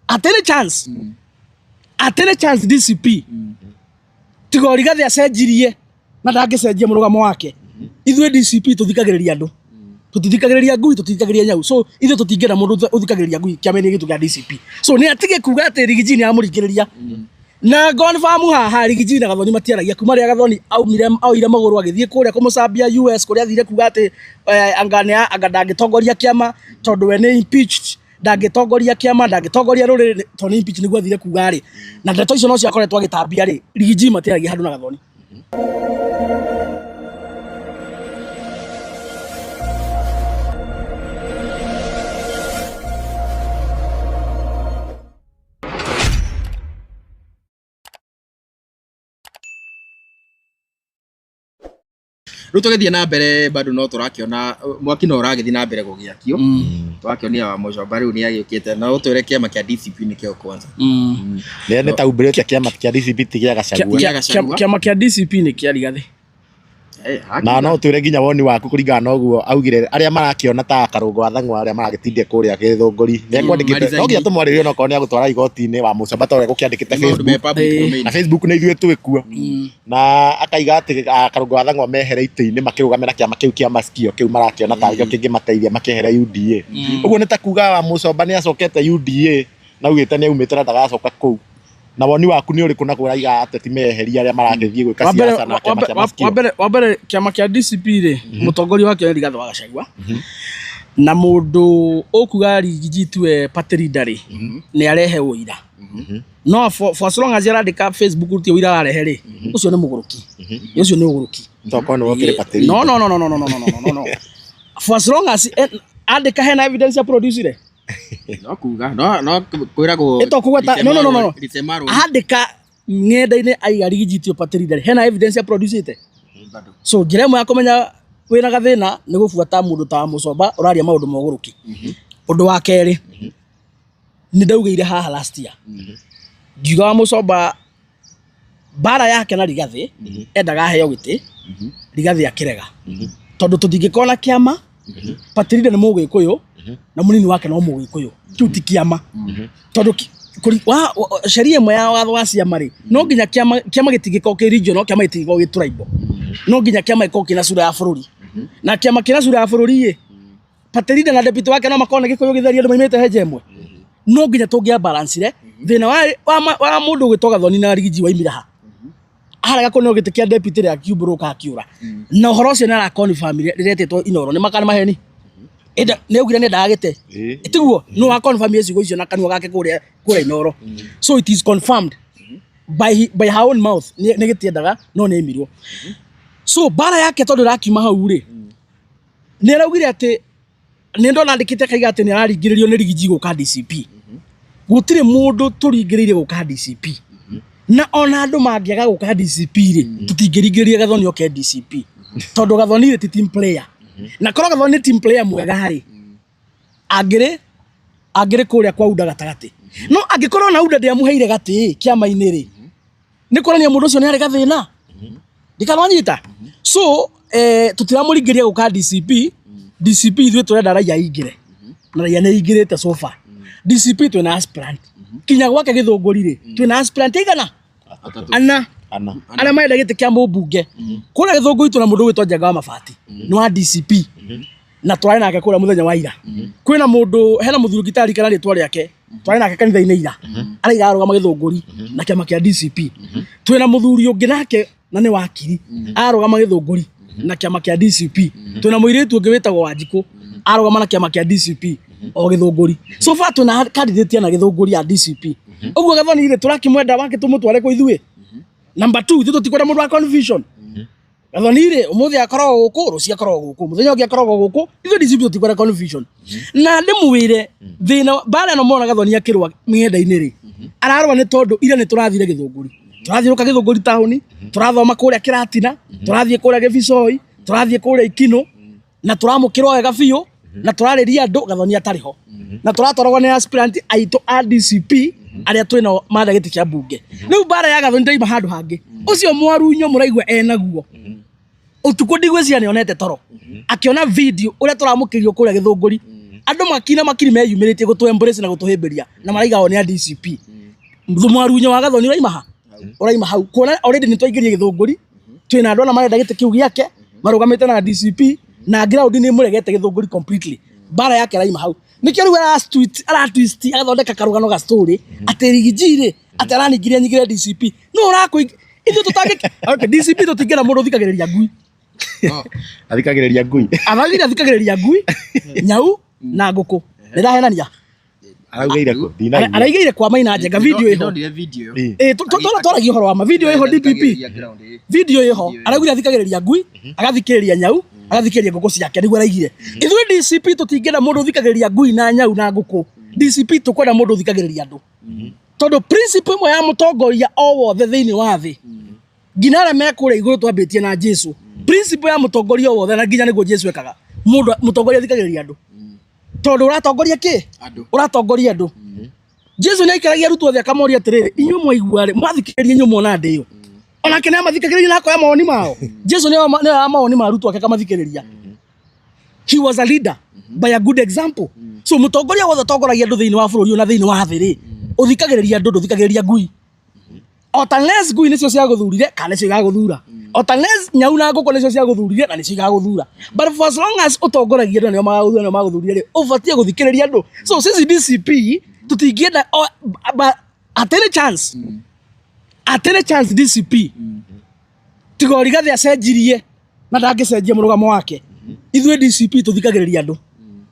atene chance DCP tigo Rigathi acenjirie na ndangicenjia murugamo wake ithuĩ DCP tuthikagĩrĩria andu tutithikagĩrĩria ngui tutithikagĩrĩria nyau so ithuĩ tutingĩenda mundu uthikagĩrĩria ngui kĩameni gitu kĩa DCP so nĩ atige kuga atĩ Rigiji nĩ amũringĩrĩria na confirm haha Rigiji na Gathoni matiaragia kuma rĩa Gathoni aoire magũrũ agĩthiĩ kũrĩa kũmũcambia US kũrĩa athire kuga atĩ anga ndangĩtongoria kĩama tondũ we nĩ impeached ndangĩtongoria kĩama ndangĩtongoria rũrĩrĩ tondũ nĩ impeached nĩguo athire kuga rĩ na ndeto icio no ciakoretwo agĩtambia rĩ Rigiji matiaragia handũ na Gathoni. Ruto githie na mbere bado no turakiona mwaki no uragithie na mbere gugiakio twakionia wa Mucomba riu ni agiukite na utwire kiama kia DCP ni kio kwanza ne taubirite kiama kia DCP tigia Gachagua kiama kia DCP ni kia Rigathi na no twire nginya woni waku kuringana na uguo augire aria marakiona ta karungo athangwa aria maragitindie kuria githunguri ne kwandikite no ngia tumwaririo no kone agutwara igoti-ini wa Mucomba tore gukiandikite Facebook na ithuĩ twikuo na akaiga ati karungo athangwa mehere ite-ini makirugamira kiama kiu kia masikio kiu marakiona ta gio kingi mateithia makehera UDA uguo ni ta kuga wa Mucomba ni acokete UDA na ugite ni aumite na ndagacoka kuu na woni waku ni uriku na kuraiga ateti meheria aria maragithie gwika siasa na kiama kia masikio wa mbere kiama kia DCP ri mutongoria wake ni Rigathi wa Gachagua na mundu okuga Rigiji tuwe party leader ri ni arehe uira no for as long as yarandika Facebook ti uira arehe ri ucio ni muguruki ucio ni uguruki tokone wokire party leader no for as long as andika hena evidence ya produce ri no kuga no kwirago ito kugweta no andika ng'enda-ini aiga Rigiji tio party leader hena evidence ya produce ite so njira ĩmwe ya kũmenya wĩna gathĩna nĩ gũbuata mũndũ ta Mucomba ũraria maũndũ moguruki ũndũ wa kerĩ nĩ ndaugĩire haha last year ngiuga wa Mucomba bara yake na Rigathi endaga aheo gĩtĩ Rigathi akĩrega tondũ tũtingĩkona kĩama party leader nĩ Mũgĩkũyũ na munini wake no Mũgĩkũyũ kiu ti kĩama tondũ sheria ĩmwe ya watho wa ciama rĩ no nginya kĩama gĩtingĩkorwo kĩ regional kĩama gĩtingĩkorwo gĩ tribal no nginya kĩama gĩkorwo kĩna sura ya bũrũri na kĩama kĩna sura ya bũrũri ĩ party leader na deputy wake no makorwo nĩ Gĩkũyũ gĩtheria andũ maimĩte henja ĩmwe no nginya tũngĩa balance re thĩna wa mũndũ ũgĩtwo Gathoni na Rigiji waimire ha arega kũneo gĩtĩ kĩa deputy rĩa kiumbũrũka akiura na ũhoro ũcio nĩ ara confirm rĩretĩtwo Inooro nĩ makana maheni nĩ augire nĩ ndagĩte tiguo no wa confirm icigo icio na kanua gake kũrĩa Inooro so it is confirmed by her own mouth nĩ gĩtiendaga no nĩ emirwo so bara yake tondũ rakiuma hau rĩ nĩ araugire atĩ nĩ ndona andĩkĩte kaiga atĩ nĩ araringĩrĩrio nĩ Rigiji gũka DCP gũtirĩ mũndũ tũringĩrĩire gũka DCP na ona andũ mangĩaga gũka DCP rĩ tũtingĩringĩrĩria Gathoni oke DCP tondũ Gathoni rĩ ti team player na korwo Gathoni nĩ team player mwega rĩ angĩrĩ kũrĩa kwa UDA gatagatĩ no angĩkorwo na UDA ndĩamũheire gatĩ kĩama-inĩ rĩ nĩ kuonania mũndũ ũcio nĩ arĩ gathĩna ndikanonyita so tutiramũringĩria gũka DCP ithuĩ tũrenda raia aingĩre na raia nĩ aingĩrĩte so far DCP twĩna aspirant kinya gwake Gĩthũngũri rĩ twĩna aspirant igana ana arĩa marenda gĩtĩ kĩa mũmbunge kũrĩa Gĩthũngũri twĩna mũndũ ũgwĩtwo Njenga wa Mabati nĩ wa DCP na twarĩ nake kũrĩa mũthenya wa ira kwĩna mũndũ hena mũthuri Gitari kana rĩtwa rĩake twarĩ nake kanitha-inĩ ira araiga arũgama Gĩthũngũri na kĩama kĩa DCP twĩna mũthuri ũngĩ nake na nĩ wakiri arũgama Gĩthũngũri na kĩama kĩa DCP twĩna mũirĩtu ũngĩ wĩtagwo Wanjikũ arũgama na kĩama kĩa DCP o Gĩthũngũri so far twĩna candidate na Gĩthũngũri ya DCP ũguo Gathoni rĩ tũrakĩmwenda wake tũmũtware kwa ithuĩ number 2 ithuĩ tũtikwenda mũndũ wa confusion Gathoni rĩ ũmũthĩ akoragwo gũkũ rũciũ akoragwo gũkũ mũthenya ũngĩ akoragwo gũkũ ithuĩ DCP tũtikwenda confusion na ndĩmwĩre thĩna bara ĩno mona Gathoni akĩrũa ng'enda-inĩ rĩ ararũa nĩ tondũ ira nĩ tũrathire Gĩthũngũri tũrathiũrũka Gĩthũngũri taũni tũrathoma kũrĩa Kĩratina tũrathiĩ kũrĩa Gĩbicoi tũrathiĩ kũrĩa Ikino na tũramũkĩrwo wega biũ na tũrarĩria andũ Gathoni atarĩ ho na tũratwaragwo nĩ aspirant aitũ a DCP arĩa twĩna manda gĩtĩ kĩa mbunge rĩu bara ya Gathoni ndaima handũ hangĩ ũcio Mwarunyo mũraigua enaguo ũtukũ ndigwĩciria nĩonete toro akiona video ũrĩa tũramũkĩrio kũrĩa Gĩthũngũri andu makina makiri meyumiritie gutu embrace na gutuhimbiria na maraiga one ya DCP thumu arunyo wa Gathoni uraima hau kuona already ni twaingirie Githunguri twina andu na marenda gite kiu giake marugamite na DCP na ground ni muregete Githunguri completely bara yake raima hau nikio riu ara twist agathondeka karugano ga story ati Rigiji ati araningire nyingire DCP no urako ithu tutange okay DCP tutingena mundu thikagiriria ngui athikagiriria ngui amagira athikagiriria ngui nyau na nguku nirahenania araugeire kwa Maina Njenga video iho twaragio horo wa ma video iho DPP video iho araugira athikagiriria ngui agathikiriria nyau agathikiriria nguku ciake niguo araigire ithuĩ DCP tutingena mundu thikagiriria ngui na nyau na nguku DCP tukwenda mundu thikagiriria andu tondu principle imwe ya mutongoria o wothe thiini wa thi nginya aria mekũrĩa igũrũ twambĩtie na Jesu principle ya mutongoria o wothe na nginya niguo Jesu ekaga mundu mutongoria thikagiriria andu tondu uratongoria ki uratongoria andu Jesu nĩ aikaragia arutwo othe akamoria atiriri inyuĩ mwaigua rĩ mwathikĩrĩria inyuĩ muona ndĩ yo onake nĩ amathikagĩrĩria na akoya mawoni mao Jesu nĩ mawoni ma arutwo ake akamathikĩrĩria he was a leader by a good example so mutongoria wothe tongoragia andu thiini wa bũrũri na thiini wa thĩ rĩ uthikagĩrĩria andu nduthikagĩrĩria ngui otanless ngui nicio cia guthurire kana nicio igaguthura otanless nyau na nguku nicio cia guthurire na nicio igaguthura but for as long as utongoragia andu nio maguthurire ri ubatie guthikĩrĩria andu so sisi DCP tutingienda at any chance DCP tigori gathi acenjirie na ndangicenjia murugamo wake ithuĩ DCP tuthikagĩrĩria andu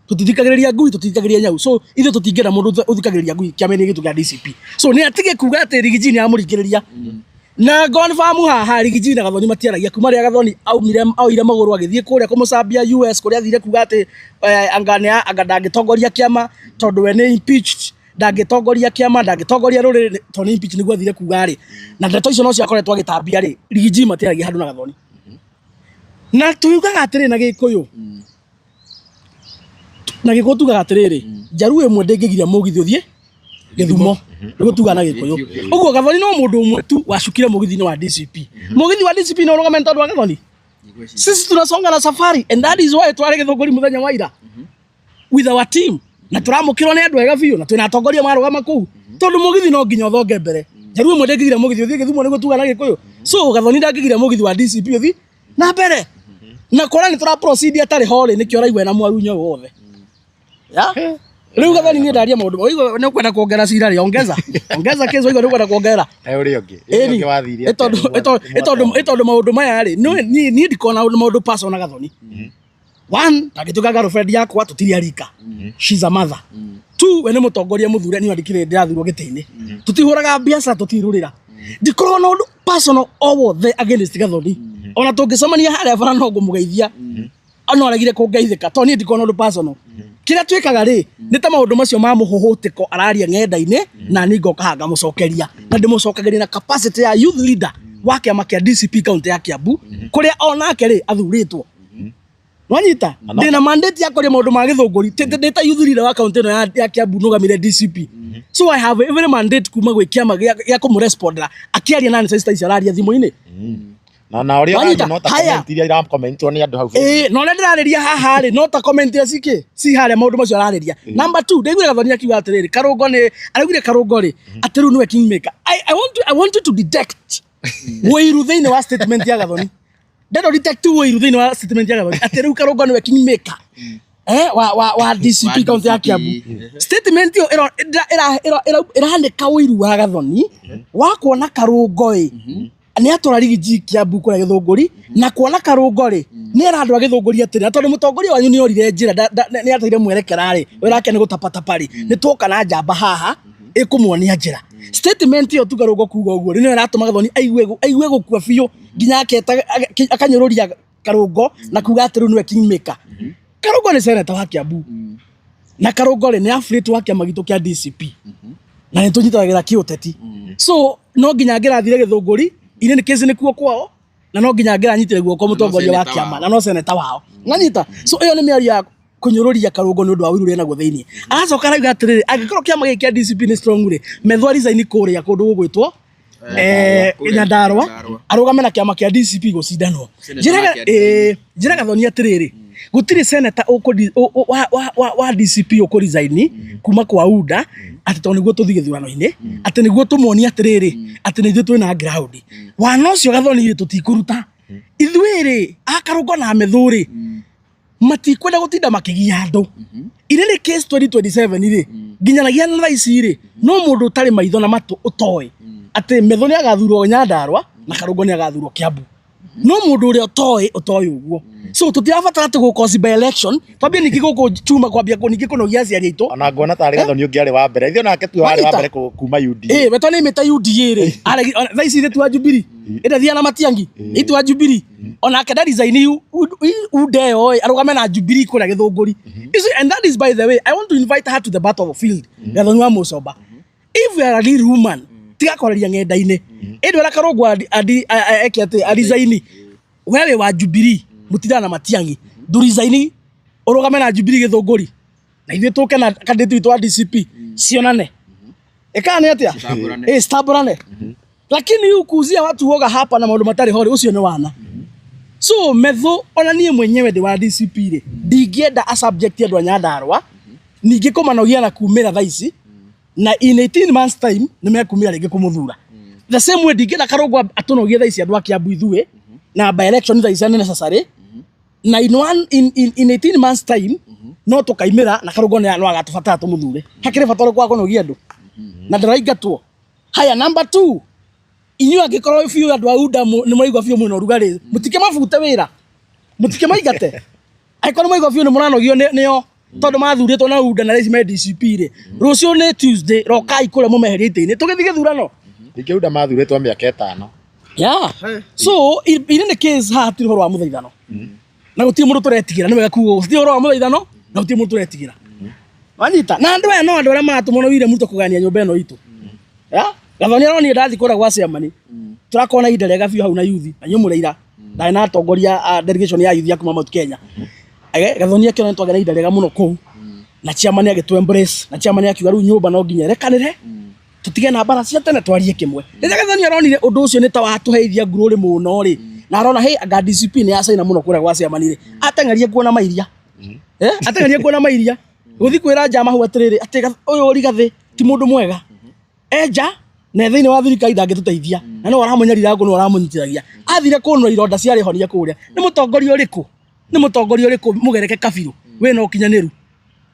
tutithikagĩrĩria ngui tutithikagĩrĩria nyau so ithuĩ tutingĩenda mundu uthikagĩrĩria ngui kĩameni gitu kĩa DCP so nĩ atige kuga atĩ Rigiji nĩ amũringĩrĩria na confirm haha Rigiji na Gathoni matiaragia kuma rĩa Gathoni aoire magũrũ agĩthiĩ kũrĩa kũmũcambia US kũrĩa athire kuga atĩ anga ndangĩtongoria kĩama tondũ we nĩ impeached ndangĩtongoria kĩama ndangĩtongoria rũrĩrĩ tondũ impeached nĩguo athire kuga rĩ na ndeto icio no ciakoretwo agĩtambia rĩ Rigiji matiaragia handũ na Gathoni na tugaga atĩrĩ na Gĩkũyũ na Gĩkũyũ tugaga atĩrĩrĩ njaruo ĩmwe ndĩngĩgiria mũgithi ũthiĩ Gĩthumo nĩguo tugaga na Gĩkũyũ ũguo Gathoni no mũndũ ũmwe tu wacukire mũgithi-inĩ wa DCP mũgithi wa DCP no ũrũgamĩte tondũ wa Gathoni sisi tunasonga na safari and that is why tware Gĩthũngũri mũthenya wa ira with our team na turamũkĩrwo nĩ andũ ega biũ na twĩna atongoria marũgama kũu tondũ mũgithi no nginya ũthonge mbere njaruo ĩmwe ndĩngĩgiria mũgithi ũthiĩ Gĩthumo nĩguo tugaga na Gĩkũyũ so Gathoni ndangĩgiria mũgithi wa DCP ũthiĩ na mbere na kora ni tura proceed atari hore nikio raigwa na mwarunyo wothe ya riu Gathoni ni ndaria maundu oigo ni kwenda kuongera cira ri ongeza kezo oigo ni kwenda kuongera uri ungi wathiria etondo maundu maya ri ni ndikona maundu personal Gathoni one ndagituka girlfriend yakwa tutiria rika she's a mother two we ni mutongoria muthure ni wandikire ndirathurwo giti-ini tutihuraga biacara tutirurira ndikorwo na undu personal o wothe against Gathoni ona tungicemania haria bara no ngumugeithia ono aragire kungeithika to ni ndikona undu personal kira twikaga ri ni ta maundu macio ma muhuhutiko araria ng'enda-ini na ni ngoka hanga mucokeria na ndimucokagiria na capacity ya youth leader wa kiama kia DCP county ya Kiambu kuria onake ri athuritwo wanyita ndina mandate ya kuria maundu ma Githũngũri ndita youth leader wa county no ya Kiambu nugamire DCP so I have every mandate kuma gwi kiama ya kumurespondera akiaria nani sister icararia thimu-ini na ori ora no ta comment iria ira comment ni andu hau no le ndirareria haha ri no ta comment ya ciki si haria maundu macio arareria number 2 ndaigwira Gathoni akiuga atiriri Karungo ni araugire Karungo ri atiru niwe kingmaker I want you to detect wiru thiini wa statement ya Gathoni ndero detect wiru thiini wa statement ya Gathoni atiru Karungo niwe kingmaker wa DCP county ya Kiambu statement yo irahandika wiru wa Gathoni wa kuona Karungo ni atora Rigiji Kiambu kura Githũngũri na kuona Karungo ri ni arandu a Githũngũri atiri tondu mutongoria wanyu ni orire njira ni ataire mwerekera ri wirake ni gutapatapa ri ni twoka na njamba haha ikumuonia njira statement yo tu Karungo kuga uguo ri ni aratuma Gathoni aigue gukua biũ nginya akanyururia Karungo na kuga atiru niwe kingmaker Karungo ni senator wa Kiambu na Karungo ri ni affiliate wa kiama gitu kia DCP na ni tunyitagĩra kiũteti so no nginya ngĩrathire Githũngũri ine ni kesi ni kuo kwao na no nginya ngĩranyitire guoko mutongoria wa kiama na no seneta wao nganyita so iyo ni mĩario ya kunyururia Karungo ni undu wa wiru rena guthiini aracoka rauga atiriri angikorwo kiama gĩkĩ kia DCP ni strong ri methwa resign kuria kundu gugwitwo Nyandarua arugame na kiama kia DCP gucindanwo njira Gathoni atiriri gutire senator wa DCP uko resign kuma kwa UDA ati to niguo tuthige thurano-ini ati niguo tumuonia atiriri ati nithu twina ground wana ucio gathoni tutikuruta ithuiri akarugo na methuri matikwenda gutinda makigia andu ire ni case 2027 ri nginyanagia na ici ri no mundu utari maitho na matu utoi ati metho ni agathurwo Nyandarua na Karugo ni agathurwo Kiambu no mundu uri utoi uguo so tutiabatara tu gukosi by election twambie ningi guku chuma kwambia kuningi kunogia aciari aitu ona ngona tari gathoni ungi ari wa mbere ithio nake tu ari wa mbere kuma UDA weto ni meta UDA ri thaici ri tu wa Jubilee ida thia na Matiangi itu wa Jubilee ona akenda design UDA oi arugame na Jubilee kura Githunguri and that is by the way I want to invite her to the battlefield gathoni wa Mucomba if you are a real woman tiga koreria ngenda-ini indi ora Karungu eke ati design wewe wa Jubilee mutira na Matiangi du design urugame na Jubilee Githunguri na ithuĩ tũke na candidate witũ wa DCP cionane ekane atia stamburane lakini ukuzia watu woga hapa na maundu matari hori ucio ni wana so metho ona nie mwenyewe ndi wa DCP ri ndingienda a subject andu a Nyandarua ningi kumanogia na kumira thaici na in 18 months time nimekumira ringi kumuthura the same way ndingienda Karungu atunogie thaici andu a Kiambu ithuĩ na by election thaici ni necessary na in 18 months time no tukaimira na Karungu no agatubatara tumuthure hakire bataro kwa kunogia andu na ndiraingatwo haya number 2 inyu angikorwo biu andu a UDA ni mwaigwa biu muno rugari mutike mabute wira mutike maigate aikorwo mwaigwa biu ni muranogio nio tondu mathuritwo na UDA na reci me DCP ri rucio ni Tuesday rokai kure mumeheria ite-ini tugithige thurano ningi UDA mathuritwo miaka 5 yeah so iri ni case hatiri horo wa muthaithano na gutie mundu turetigira ni wega kuo gutie horo wa muthaithano na gutie mundu turetigira wanyita na andu aya no andu aria maratumwo wire muto kugania nyumba ino itu yeah gathoni aroni ndathi kura gwa ciamani turakona ihinda rega biu hau na yuthi na nyumureira ndari na atongoria delegation ya yuthi ya kuma Mount Kenya gathoni akiona twagena ihinda rega muno kuu na ciamani agitu embrace na ciamani akiuga riu nyumba no nginya rekanire tutige na bara cia tene twarie kimwe rĩrĩa gathoni aronire undu ucio ni ta watuheithia ngururi muno ri na arona hey aga DCP ni acaina muno kura gwa ciamani ri atengerie kuona mairia atengerie kuona mairia guthi kwira njama hu atiriri ati uyu uri gathi ti mundu mwega eja na thiini wa thirikari ndangituteithia na no aramunyarira ngo no aramunyitiragia athire kunwa ironda ciari honia kuria ni mutongoria uriku mugereke kabiru we no kinyaniru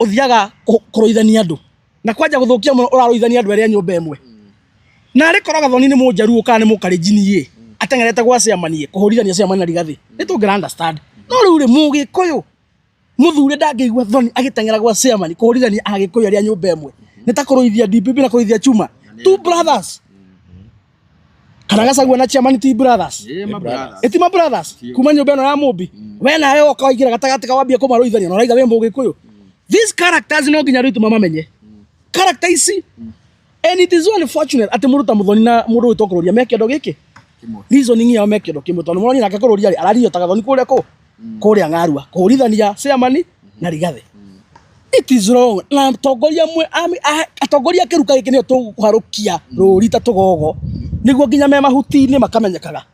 uthiaga kuroithania andu na kwanja guthukia muno uraroithania andu aria nyumba imwe na ari koroga thoni ni munjaru kana ni mukarijini ye atengerete gwa ciamani kuhurithania ciamani na rigathi ni tungira understand no riu ri mugikuyu muthure ndangĩigua thoni agitengera gwa ciamani kuhurithania agikuyu aria nyumba imwe ni ta kuroithia DPP na kuroithia Chuma two brothers kana gacagua na ciamani ti brothers eti ma brothers kuma nyumba ino ya Mumbi we na yo kawaingira gatagati kawambia kumaroithania no raiga we mugikuyu these characters no nginya ritu mama menye character ici and it is unfortunate ati mundu ta muthoni na mundu witokururia mekiendo giki reasoning yao mekiendo kimwe tondu muroni nake kururia arario ta gathoni kuria kuria Ngarua kuhurithania ciamani na rigathi it is wrong na tongoria mwe atongoria kiruka giki nio tukuharukia ruri ta tugogo niguo nginya me mahuti-ini makamenyekaga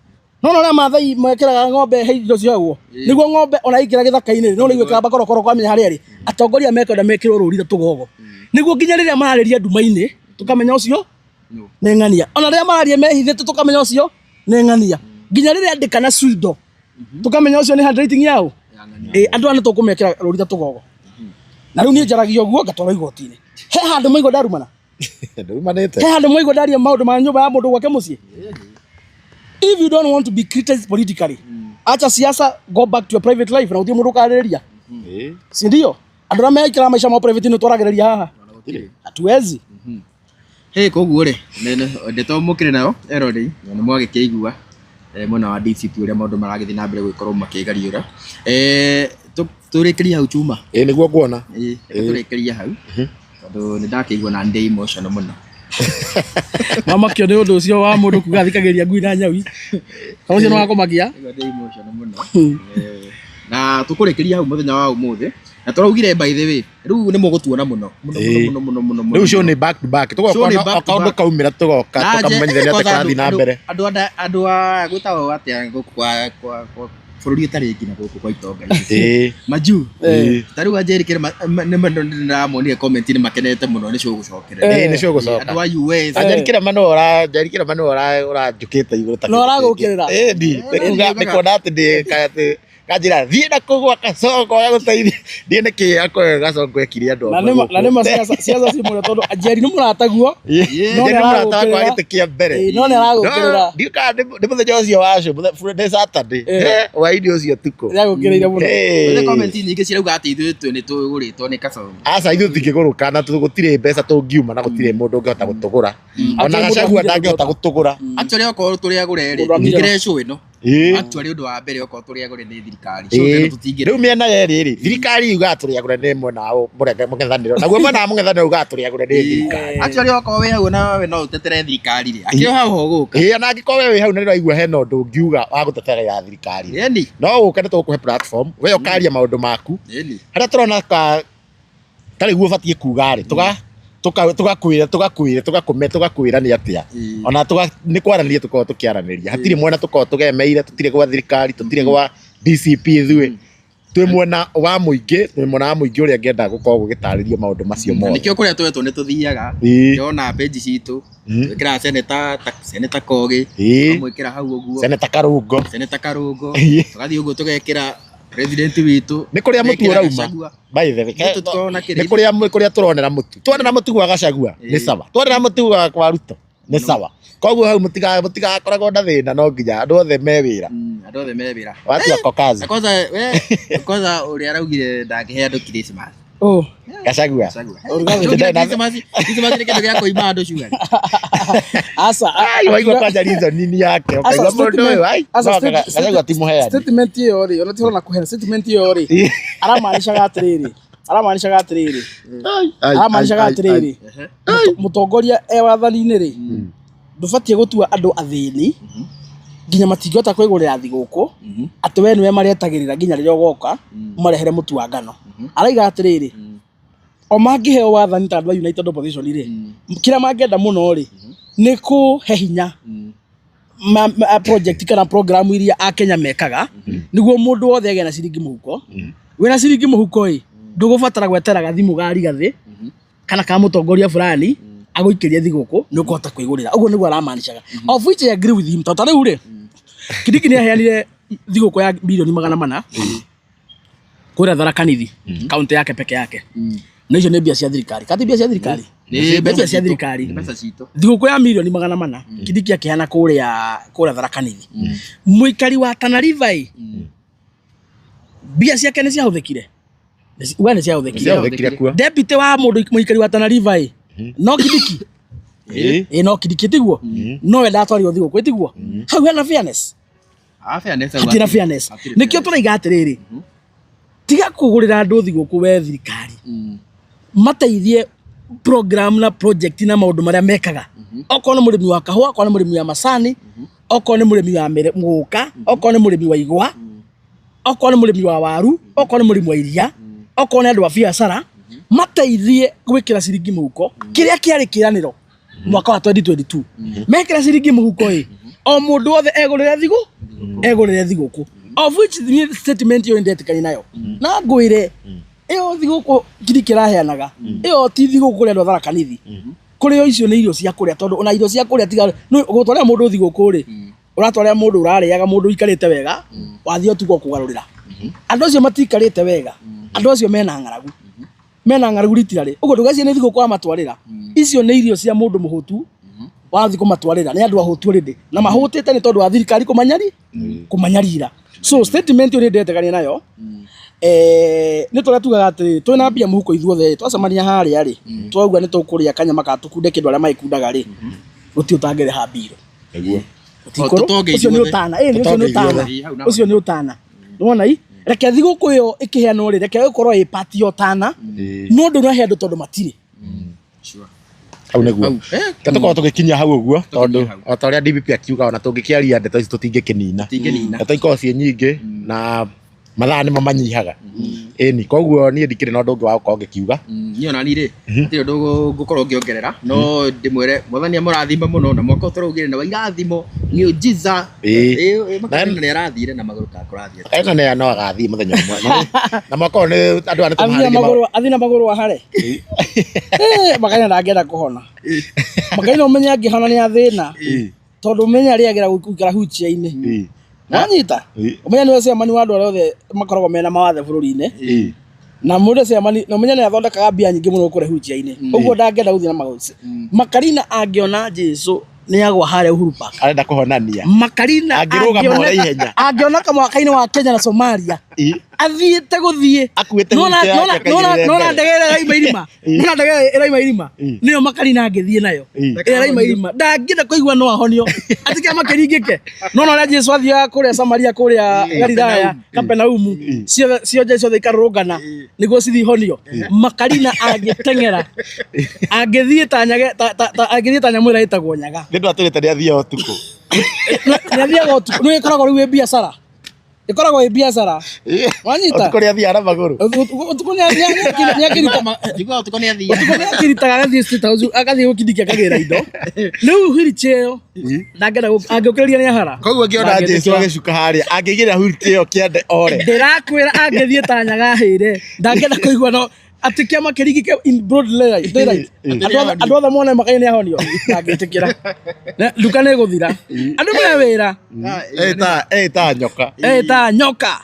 no na mathai mekiraga ng'ombe heindo ciaguo niguo ng'ombe ona ikira githaka-ini no niguo kamba korokoro kwamenya haria ri atongoria mekwenda mekirwo ruri ta tugogo niguo nginya riria marariria nduma-ini tukamenya ucio ni ng'ania ona riria mararia mehithite tukamenya ucio ni ng'ania nginya riria andika na swido tukamenya ucio ni handwriting yao andu ana tukumekira ruri ta tugogo na riu ni njaragio guo ngatwara igoti-ini he handu maigo ndarumana ndumanite he handu maigo ndaria maundu ma nyumba ya mundu gwake mucii if you don't want to be criticized politically acha siasa go back to your private life na uthie mundu kariria si ndio andu aria meikira maisha ma private ni twaragereria haha hatuwezi hey koguo ri ndeto mukire nayo erori ni mwagikigua mwana wa DCP uria maundu maragithi na mbere gwikorwo makigariura turikiria hau Chuma niguo kuona turikiria hau tondu ni ndakigua na ndi emotion muno mama kio ni undu ucio wa mundu kuga thikagiria ngui na nyawi kana ucio no wakomagia ndi emotion muno na tukurikiria hau muthenya wa umuthi na turaugire by the way riu ni mugutuona muno riu cio ni back to back tugoka akaundu kaumira tugoka tukamenyithania ati karathi na mbere andu a gwitawo atia kwa bururi utari ngina guku kwa itonga maju tari wa jeri kire na monire comment ni makenete muno ni gucokere ni gucoka andu wa US jeri kire mano ora njukite iguru ta no aragukirira ndi nikona ati kanjira thie na kugwa kacongo ya guteithia ndie niki akoe gacongo ekire andu na nima siasa cimure tondu ajeri ni murataguo no ni murataguo agitikia mbere no ni aragukirira ndika ndi muthenya ucio wacio Friday Saturday wa idio ucio tuko aragukirira muno the comment nyingi cirauga ati ithuĩ nĩ tũgũrĩtwo nĩ kacongo aca ithuĩ tingĩgũrũka na gũtirĩ mbeca tũngiuma na gũtirĩ mũndũ ũngĩhota gũtũgũra ona Gachagua ndangĩhota gũtũgũra actually okorwo tũrĩa gũre rĩ ngire show ĩno actually ũndũ wa mbere okorwo tũrĩa gũre nĩ thirikari rĩu mĩena yerĩ rĩ thirikari yuga tũrĩa gũre nĩ mwena wa mũng'ethanĩro naguo mwena wa mũng'ethanĩro uga tũrĩa gũre nĩ thirikari actually okorwo wĩ hau nawe no ũtetere thirikari rĩ akĩo hau ũgũka na angĩkorwo wĩ hau na nĩwaigua hena ũndũ ũngiuga wa gũteterera thirikari no ũke nĩ tũgũkũhe platform we ũkaria maũndũ maku harĩa tũrona tarĩ guo ũbatiĩ kuga rĩ tugakwĩra nĩ atĩa ona nĩ kwaranĩria tũkorwo tũkĩaranĩria hatirĩ mwena tũkorwo tũgemeire tũtirĩ gwa thirikari tũtirĩ gwa DCP ithuĩ twĩ mwena wa mũingĩ ũrĩa ngĩenda gũkorwo gũgĩtarĩrio maũndũ macio mothe nĩkĩo kũrĩa twetwo nĩ tũthiaga ndona page citũ twĩkĩra seneta Kogi twamwĩkĩra hau ũguo seneta Karungo tũgathiĩ ũguo tũgekĩra president witũ nĩ kũrĩa mũtu ũrauma by the way nĩ kũrĩa tũronera mũtu twanera mũtu gwa Gachagua nĩ sawa twanera mũtu gwa Ruto nĩ sawa koguo hau mũtigakoragwo na thĩna no nginya andũ othe me wĩra watu kazi kwanza ũrĩa araugire ndangĩhe andũ Christmas Gachagua Christmas nĩ kĩndũ gĩa kũima andũ cugari asa waigua kwanja reason nini yake waigua mũndũ ũyũ Gachagua timũheani statement ĩyo rĩ ona tũrona kũheana statement ĩyo rĩ aramaanishaga atĩrĩrĩ mũtongoria wathaninĩ rĩ ndũbatiĩ gũtua andũ athĩni nginya matingĩhota kwĩgũrĩra thigũkũ atĩ we nĩwe maretagĩrĩra nginya rĩrĩa ũgoka marehere mũtu wa ngano araiga atĩrĩrĩ o mangĩheo wathani ta andũ a United Opposition rĩ kĩrĩa mangĩenda mũno rĩ nĩ kũhe hinya project kana program iria Akenya mekaga nĩguo mũndũ wothe agĩe na ciringi mũhuko wĩna ciringi mũhuko ĩ ndũgũbatara gwetera gathimũ gari gathĩ kana ka mũtongoria fulani agũikĩrie thigũkũ nĩ ũkũhota kwĩgũrĩra ũguo nĩguo aramaanishaga of which I agree with him tondũ rĩu rĩ Kindiki nĩ aheanire thigũkũ ya milioni 400 kũrĩa Tharaka Nithi kaunti yake peke yake na icio nĩ mbia cia thirikari kati mbia cia thirikari nĩ mbia cia thirikari mbeca citũ thigũkũ ya milioni 400 Kindiki akĩheana kũrĩa Tharaka Nithi mũikari wa Tana River mbia ciake nĩ ciahũthĩkire we nĩ ciahũthĩkire deputy wa mũndũ mũikari wa Tana River no Kindiki no Kindiki tiguo no we ndatwarirwo thigũkũ tiguo hau hena fairness hatina fairness nĩkĩo tũraiga atĩrĩrĩ tiga kũgũrĩra andũ thigũkũ we thirikari mateithie program na project na maũndũ marĩa mekaga okorwo nĩ mũrĩmi wa kahũa okorwo nĩ mũrĩmi wa macani okorwo nĩ mũrĩmi wa mũgũka okorwo nĩ mũrĩmi wa igwa okorwo nĩ mũrĩmi wa waru okorwo nĩ mũrĩmi wa iria okorwo nĩ andũ a biacara mateithie gwĩkĩra ciringi mũhuko kĩrĩa kĩarĩ kĩranĩro mwaka wa 2022 mekĩra ciringi mũhuko o mũndũ wothe egũrĩre thigũkũ of which the statement yo ndetĩkania nayo na ngwĩre ĩyo thigũkũ Kindiki raheanaga ĩyo ti thigũkũ kũrĩa andũ a Tharaka Nithi kũrĩa icio nĩ irio cia kũrĩa tondũ ona irio cia kũrĩa tiga gũtwarĩra mũndũ thigũkũ rĩ ũratwarĩra mũndũ ũrarĩaga mũndũ ũikarĩte wega wathiĩ ũtukũ kũgarũrĩra andũ acio matikarĩte wega andũ acio mena ng'aragu ritira rĩ ũguo ndũgecirie nĩ thigũkũ amatwarĩra icio nĩ irio cia mũndũ mũhũtu wathiĩ kũmatwarĩra nĩ andũ ahũtu rĩndĩ na mahũtĩte nĩ tondũ wa thirikari kũmanyarira so statement ĩyo nĩ ndetĩkania nayo nĩ tũrĩa tugaga atĩ twĩna mbia mũhuko ithuothe twacemania harĩa rĩ twauga nĩ tũkũrĩa kanyama gatukunde kĩndũ arĩa magĩkundaga rĩ gũtirĩ ũtangĩrĩha mbiro ũcio nĩ ũtana nĩwona reke thigũkũ ĩyo ĩkĩheanwo rĩ reke ĩkorwo ĩ party ũtana mũndũ no he andũ tondũ matirĩ hau nĩguo tũkorwo tũgĩkinya hau ũguo tondũ o ta ũrĩa DPP akiuga ona tũngĩkĩaria ndeto ici tũtingĩkĩnina ndeto ikorwo ciĩ nyingĩ na mathaa nĩ mamanyihaga ĩni koguo niĩ ndikĩrĩ na ũndũ ũngĩ wa gũkorwo ngĩkiuga niĩ ona niĩ ndirĩ ũndũ ngũkorwo ngĩongerera no ndĩmwĩre Mwathani amũrathime mũno na mwaka ũtũraugĩre na wa irathimo miujiza makana nĩ arathire na magũrũ ka kũrathiĩ ĩno nĩ no agathiĩ mũthenya ũmwe na mwaka ũyũ nĩ andũ a nĩtũmaharĩrie athi na magũrũ ahare Makaina ndangĩenda kũhona Makaina ũmenye angĩhona nĩ athĩna tondũ ũmenye arĩa agera gũikara hucia-inĩ Nanyita ũmenye nĩ wacemani wa andũ arĩa othe makoragwo mena mawathe bũrũri-inĩ na mũndũ cemani na ũmenye nĩ athondekaga mbia nyingĩ mũno kũrĩa hucia-inĩ ũguo ndangĩenda gũthiĩ na magũrũ Makarina angĩona Jesũ nĩ agwa harĩa Uhuru Park arenda kũhonania Makarina angĩrũgama ũrĩa ihenya angĩona kamwaka-inĩ wa Kenya na Somalia athiĩte gũthiĩ akuĩte nona ndege ĩrĩa ĩraima irima nĩyo Makarina angĩthiĩ nayo ĩrĩa ĩraima irima ndangĩenda kũigua no ahonio atĩ kĩama kĩringĩke nona ũrĩa Jesũ athiaga kũrĩa Samaria kũrĩa Galilaya Kapernaumu ciothe ikarũrũngana nĩguo cithi honio Makarina angĩteng'era angĩthiĩ ta nyamũ ĩrĩa ĩtagwo nyaga nĩndũ atũrĩte nĩ athiaga ũtukũ nĩ athiaga ũtukũ nĩ ĩkoragwo rĩu ĩ biacara ĩkoragwo ĩ biacara wanyita ũtukũ nĩ athiaga na magũrũ ũtukũ nĩ akĩritaga agathiĩ State House agathiĩ gũkindikia akagĩra indo rĩu huriti ĩyo ndangĩenda angĩũkĩrĩria nĩ ahara koguo ngĩona Jesũ agĩcuka harĩa angĩgĩra huriti ĩyo kĩande ore ndĩrakwĩra angĩthiĩ ta nyaga hĩre ndangĩenda kũigua no atĩ kĩama kĩringĩke in broad daylight andũ othe mone Makaina nĩ ahonio ndangĩtĩkĩra nduka nĩ ĩgũthira andũ me wĩra ta nyoka ta nyoka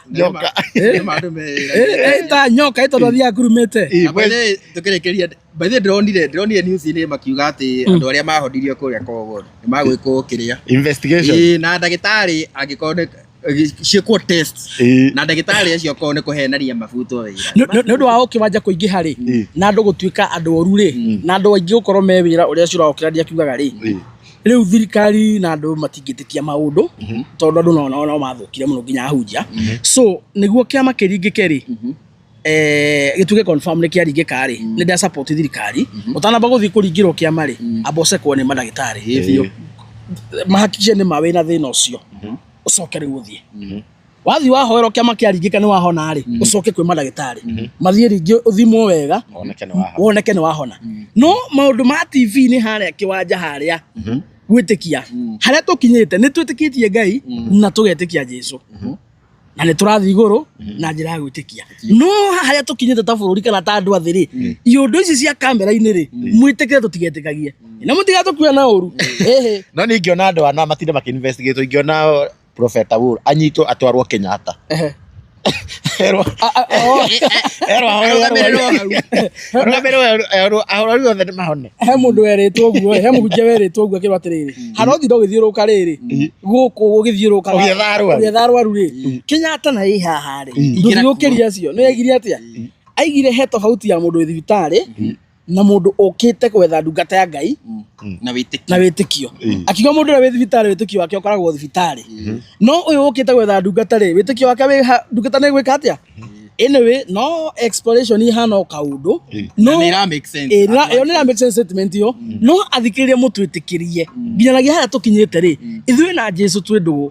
ta nyoka tondũ athiaga kurumĩte tũkĩrĩkĩria by the ndĩronire news-inĩ makiuga atĩ andũ arĩa mahonirio kũrĩa Kogo nĩ magwĩkwo kĩrĩa investigation na ndagĩtarĩ angĩkorwo ciĩkwo test na ndagĩtarĩ acio korwo nĩ kũhenania mabuto wĩra nĩ ũndũ wa ũkĩwanja kũingĩha rĩ na andũ gũtuĩka andũ oru rĩ na andũ aingĩ gũkorwo me wĩra ũrĩa Cũraũkĩrania akiugaga rĩ rĩu thirikari na andũ matingĩtĩkia maũndũ tondũ andũ no mathũkire mũno nginya ahunjia so nĩguo kĩama kĩringĩke rĩ gĩtuĩke confirm nĩ kĩaringĩka rĩ nĩ nda support thirikari ũtanamba gũthiĩ kũringĩrwo kĩama rĩ abocekwo nĩ mandagĩtarĩ mahakikishe nĩ mawe na thĩna ũcio ucoke rĩu ũthiĩ wathiĩ wahoerwo kĩama kĩaringĩka nĩ wahona rĩ ucoke kwĩ mandagĩtarĩ mathiĩ rĩngĩ ũthimwo wega woneke nĩ wahona no maũndũ ma TV-inĩ harĩa kĩwanja harĩa gwĩtĩkia harĩa tũkinyĩte nĩ twĩtĩkĩtie Ngai na tũgetĩkia Jesũ na nĩ tũrathiĩ igũrũ na njĩra ya gwĩtĩkia no harĩa tũkinyĩte ta bũrũri kana ta andũ athĩ rĩ iũndũ ici cia kamera-inĩ rĩ mwĩtĩkĩre tũtigetĩkagie na mũtigatũkue na ũru no nĩ ingĩona andũ ana matinde makĩinvestigate ingĩona Profeta Wool anyitwo atwarwo Kenyatta erwa ahorori othe nĩmahone he mũndũ werĩtwo ũguo he mũhunjia werĩtwo ũguo akĩrwo atĩrĩrĩ harothi ndũgĩthiũrũka rĩrĩ gũkũ gũgĩthiũrũka ũgĩetha arwaru rĩ Kenyatta na ĩ haha rĩ ndũthiũkĩria acio nĩ aigire atĩa aigire he tofauti ya mũndũ wĩ thibitarĩ na mũndũ ũkĩte gwetha ndungata ya Ngai na wĩtĩkio akiuga mũndũ ũrĩa wĩ thibitarĩ wĩtĩkio wake ũkoragwo thibitarĩ no ũyũ ũkĩte gwetha ndungata rĩ wĩtĩkio wake wĩ ndungata nĩ gwĩka atĩa anyway no exploration ihana kaũndũ no nĩ make sense ĩyo nĩ make sense statement yo no athikĩrĩrie mũtwĩtĩkĩrie nginyagia harĩa tũkinyĩte rĩ ithuĩ na Jesũ twĩ ndũgũ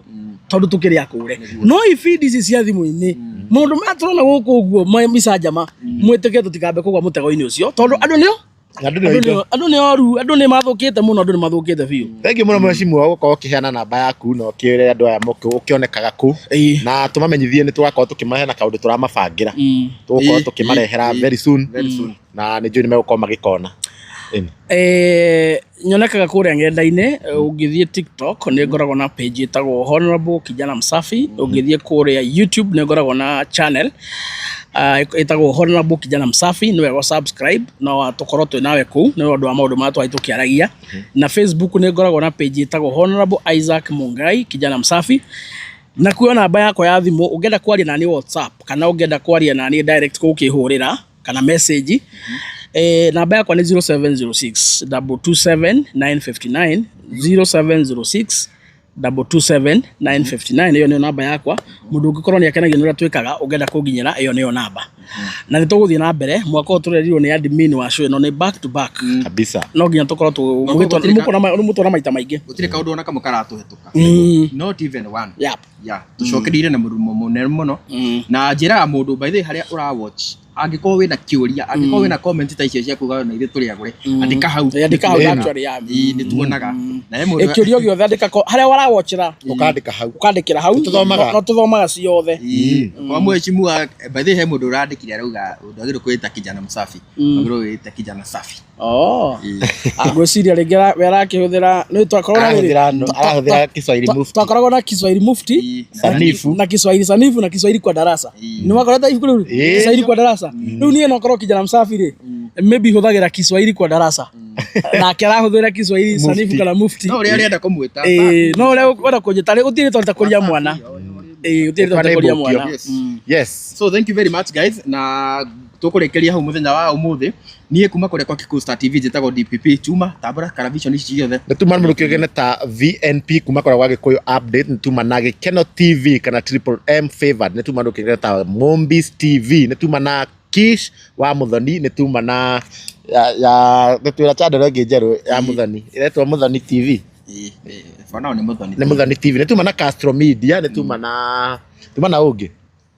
tondũ tũkĩrĩ akũre no ibindi ici cia thimũ-inĩ mũndũ matũrona gũkũ ũguo mĩcanjama mwĩtĩkĩre tũtikambe kũgwa mũtego-inĩ ũcio tondũ andũ nĩ oru andũ nĩ mathũkĩte mũno andũ nĩ mathũkĩte biũ thengiũ mũno mheshimiwa wa gũkorwo ũkĩheana namba yaku na ũkĩre andũ aya ũkĩonekaga kũ na tũmamenyithie nĩ tũgakorwo tũkĩmahe na kaũndũ tũramabangĩra tũgũkorwo tũkĩmarehera very soon na nĩ njũĩ nĩ megũkorwo magĩkona nyonekaga kũrĩa ng'enda-inĩ ũngĩthiĩ TikTok nĩ ngoragwo na page ĩtagwo Honorable Kijana Msafi ũngĩthiĩ kũrĩa YouTube nĩ ngoragwo na channel ĩtagwo Honorable Kijana Msafi nĩ wega subscribe no tũkorwo twĩ nawe kũu nĩ ũndũ wa maũndũ marĩa twathiĩ tũkĩaragia na Facebook nĩ ngoragwo na page ĩtagwo Honorable Isaac Mungai Kijana Msafi na kuona namba yakwa ya thimũ ũngĩenda kwaria naniĩ WhatsApp kana ũngĩenda kwaria naniĩ direct gũkĩhũrĩra kana message namba yakwa nĩ 0706 227 959 0706 227 iyo niyo namba yakwa mundu ungikorwo ni akenagia nura twikaga ungenda kunginyira iyo niyo namba na ni tuguthie na mbere mwako turerirwo ni admin wa show no ni back to back kabisa no nginya tukorwo tu mutona maita maingi gutire kaundu ona kamwe karatuhetuka not even one tucokerire na murumo munene muno na njira mundu by the haria ura watch angikorwo wina kiuria angikorwo wina comment ta icio cia kuga na ithe turi agure andika hau actually ya ni tuonaga na he mundu kiuria giothe andika haria wara watchira ukandikira hau no tuthomaga ciothe kwa mheshimiwa by the he mundu urandikire arauga ndagiro kwita kijana msafi ndagiro kwita kijana safi agwiciria ringi werakihuthira ni arahuthira Kiswahili mufti twakoragwo na Kiswahili mufti na Kiswahili sanifu na Kiswahili kwa darasa ni wakoreta ifu Kiswahili kwa darasa riu nie no korwo kijana msafi ri maybe huthagira Kiswahili kwa darasa na kera huthira Kiswahili sanifu kana mufti no uri arienda kumwita no uri wenda kunjita ri utire tonta kuria mwana utire tonta kuria mwana yes so thank you very much guys na tukurekeria hau muthenya wa umuthi nie kuma kuria kwa Kikuyu Star TV jitagwo DPP chuma tabura television ici ciothe nituma murukigene ta VNP kuma kuria kwa Gikuyu update nituma na Gikeno TV kana Triple M favored nituma murukigene ta Mombis TV nituma na Kish wa Muthoni nituma na ya nitwira channel ngi njeru ya Muthoni iretwo Muthoni TV for now ni Muthoni TV nituma na Castro Media nituma na ungi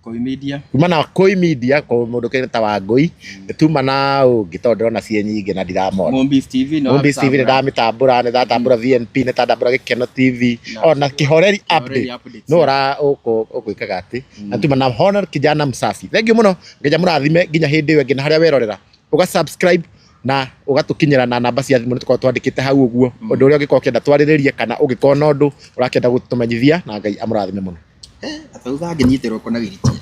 Koi Media kuma na Koi Media ko mundu kene ta Wangui tuma na ungi tondu ndona cie nyingi na ndiramona Mombis TV no Mombis TV nda mitambura ne datambura VNP ne tandambura Gikeno TV ona Kihoreri update no ra ukwikaga ati na tuma na Honor kijana msafi thank you muno nginya murathime nginya hindi iyo nginya haria werorera uga subscribe na ugatukinyira na namba cia thimu nituko twandikite hau uguo undu uria ungikoo kenda twariririe kana ungikoo na undu urakenda gutumenyithia na Ngai amurathime muno atauga nginyitirwo kona giritia.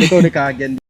Kau ni kagen.